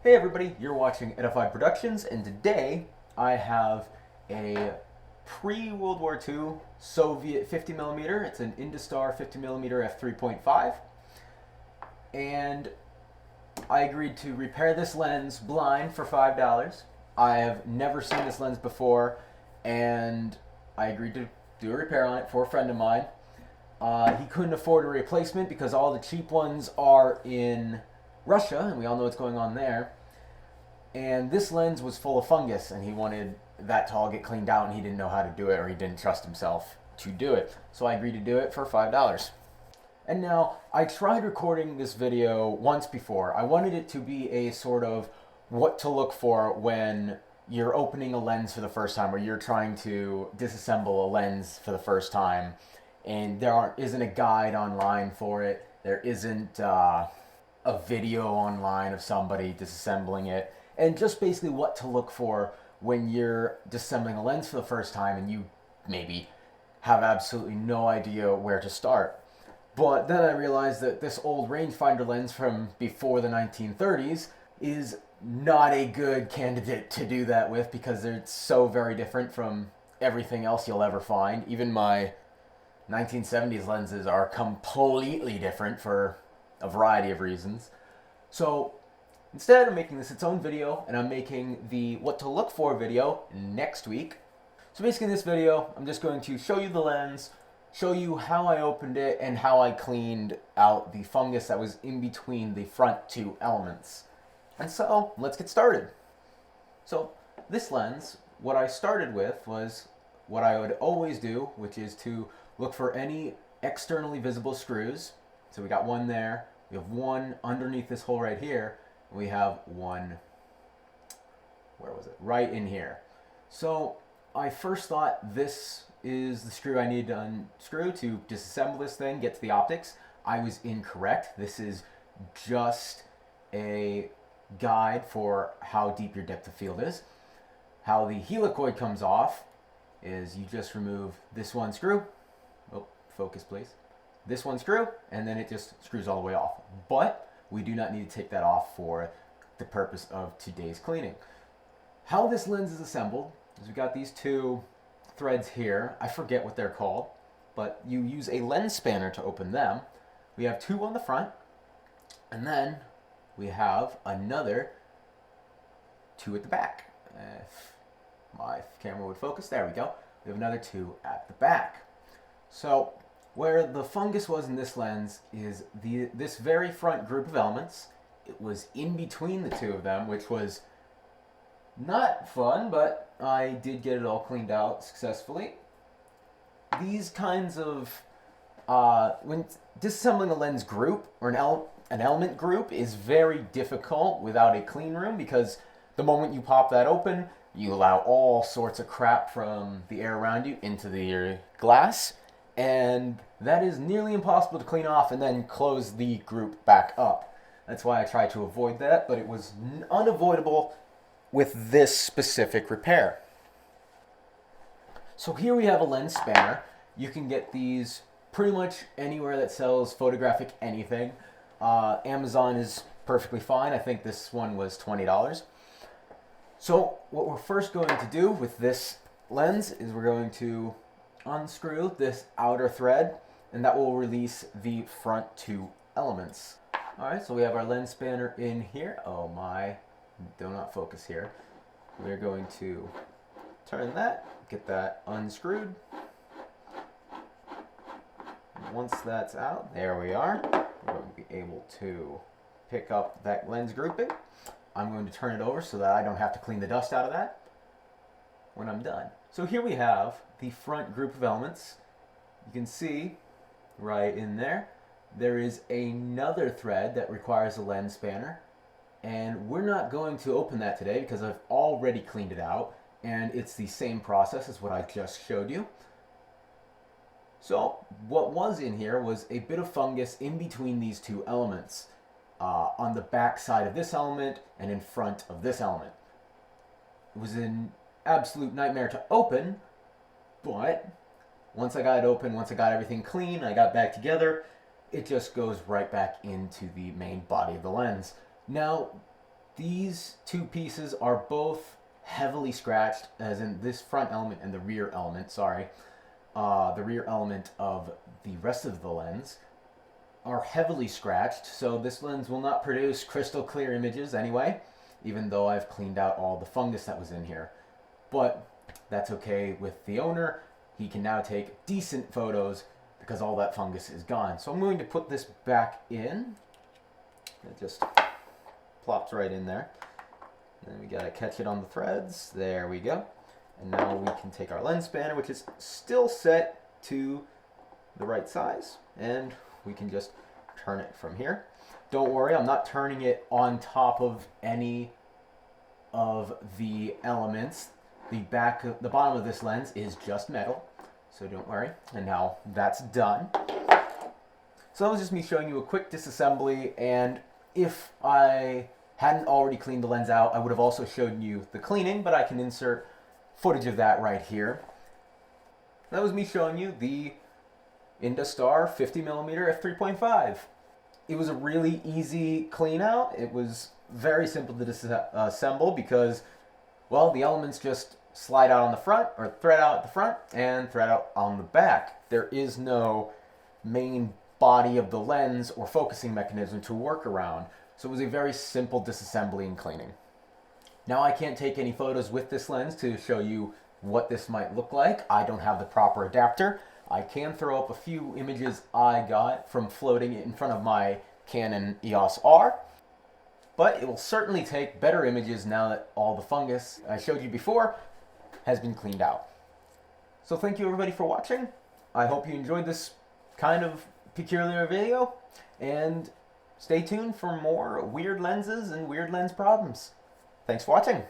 Hey everybody, you're watching Edified Productions, and today I have a pre-World War II Soviet 50mm. It's an Industar 50mm f3.5, and I agreed to repair this lens blind for $5. I have never seen this lens before, and I agreed to do a repair on it for a friend of mine. He couldn't afford a replacement because all the cheap ones are in Russia, and we all know what's going on there. And this lens was full of fungus, and he wanted that to all get cleaned out, and he didn't know how to do it, or he didn't trust himself to do it. So I agreed to do it for $5. And now, I tried recording this video once before. I wanted it to be a sort of what to look for when you're opening a lens for the first time, or you're trying to disassemble a lens for the first time, and isn't a guide online for it. There isn't a video online of somebody disassembling it, and just basically what to look for when you're disassembling a lens for the first time and you maybe have absolutely no idea where to start. But then I realized that this old rangefinder lens from before the 1930s is not a good candidate to do that with, because it's so very different from everything else you'll ever find. Even my 1970s lenses are completely different for a variety of reasons. So instead, I'm making this its own video, and I'm making the what to look for video next week. So basically in this video, I'm just going to show you the lens, show you how I opened it, and how I cleaned out the fungus that was in between the front two elements. And so, let's get started. So, this lens, what I started with was what I would always do, which is to look for any externally visible screws. So we got one there, we have one underneath this hole right here, and we have one, where was it? Right in here. So I first thought this is the screw I need to unscrew to disassemble this thing, get to the optics. I was incorrect. This is just a guide for how deep your depth of field is. How the helicoid comes off is you just remove this one screw. Oh, focus please. This one screw, and then it just screws all the way off. But we do not need to take that off for the purpose of today's cleaning. How this lens is assembled is we've got these two threads here. I forget what they're called, but you use a lens spanner to open them. We have two on the front, and then we have another two at the back. If my camera would focus, there we go. We have another two at the back. So where the fungus was in this lens is this very front group of elements. It was in between the two of them, which was not fun, but I did get it all cleaned out successfully. These kinds of, when disassembling a lens group or an element group is very difficult without a clean room, because the moment you pop that open, you allow all sorts of crap from the air around you into the glass, and that is nearly impossible to clean off and then close the group back up. That's why I tried to avoid that, but it was unavoidable with this specific repair. So here we have a lens spanner. You can get these pretty much anywhere that sells photographic anything. Amazon is perfectly fine. I think this one was $20. So what we're first going to do with this lens is we're going to unscrew this outer thread, and that will release the front two elements. Alright, so we have our lens spanner in here. Oh my, do not focus here. We're going to turn that, get that unscrewed. And once that's out, there we are. We're going to be able to pick up that lens grouping. I'm going to turn it over so that I don't have to clean the dust out of that when I'm done. So here we have the front group of elements. You can see right in there, there is another thread that requires a lens spanner, and we're not going to open that today because I've already cleaned it out, and it's the same process as what I just showed you. So what was in here was a bit of fungus in between these two elements, on the back side of this element and in front of this element. It was an absolute nightmare to open, but once I got it open, once I got everything clean, I got back together, it just goes right back into the main body of the lens. Now, These two pieces are both heavily scratched, as in this front element and the rear element, the rear element of the rest of the lens are heavily scratched, so this lens will not produce crystal clear images anyway, even though I've cleaned out all the fungus that was in here. But that's okay with the owner. He can now take decent photos because all that fungus is gone. So I'm going to put this back in. It just plops right in there. And then we gotta catch it on the threads. There we go. And now we can take our lens spanner, which is still set to the right size, and we can just turn it from here. Don't worry, I'm not turning it on top of any of the elements. The bottom of this lens is just metal, so don't worry. And now that's done. So that was just me showing you a quick disassembly, and if I hadn't already cleaned the lens out, I would have also shown you the cleaning, but I can insert footage of that right here. That was me showing you the Industar 50mm f3.5. It was a really easy clean out. It was very simple to disassemble because, well, the elements just slide out on the front, or thread out at the front and thread out on the back. There is no main body of the lens or focusing mechanism to work around. So it was a very simple disassembly and cleaning. Now I can't take any photos with this lens to show you what this might look like. I don't have the proper adapter. I can throw up a few images I got from floating in front of my Canon EOS R, but it will certainly take better images now that all the fungus I showed you before has been cleaned out. So thank you everybody for watching. I hope you enjoyed this kind of peculiar video, and stay tuned for more weird lenses and weird lens problems. Thanks for watching.